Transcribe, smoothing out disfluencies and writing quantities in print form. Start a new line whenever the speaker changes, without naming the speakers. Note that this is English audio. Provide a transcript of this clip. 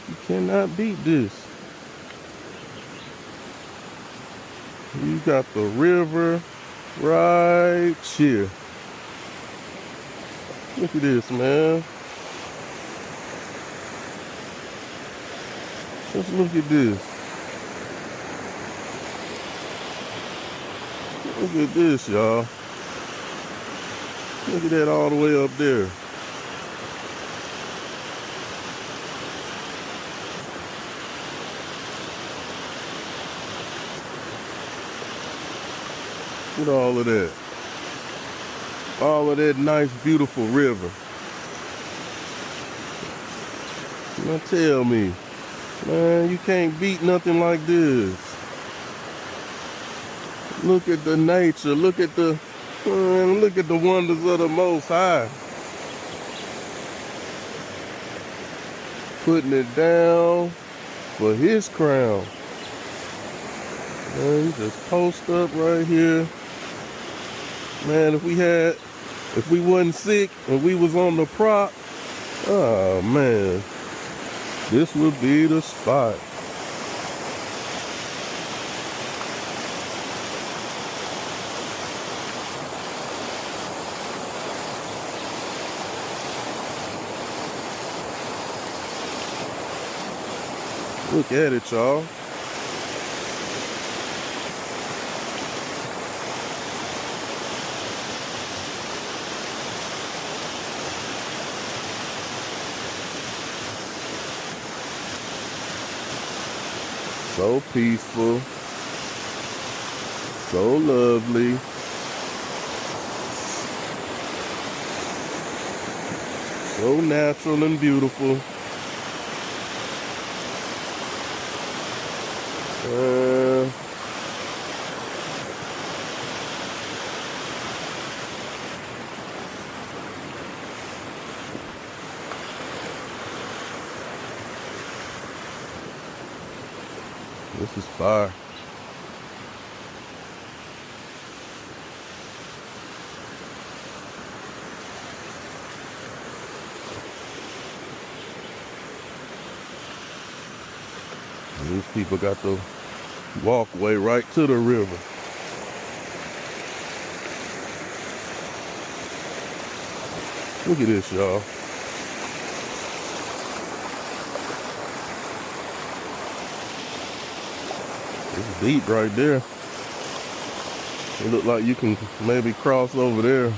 You cannot beat this. You got the river right here. Look at this, man. Just look at this. Look at this, y'all. Look at that all the way up there. Look at all of that. All of that nice, beautiful river. Now tell me, man, you can't beat nothing like this. Look at the nature. Look at the wonders of the Most High. Putting it down for His crown. Man, you just post up right here. Man, if we wasn't sick and we was on the prop, oh man, this would be the spot. Look at it, y'all. So peaceful, so lovely. So natural and beautiful. This is fire. And these people got the walkway right to the river. Look at this, y'all. It's deep right there. It look like you can maybe cross over there.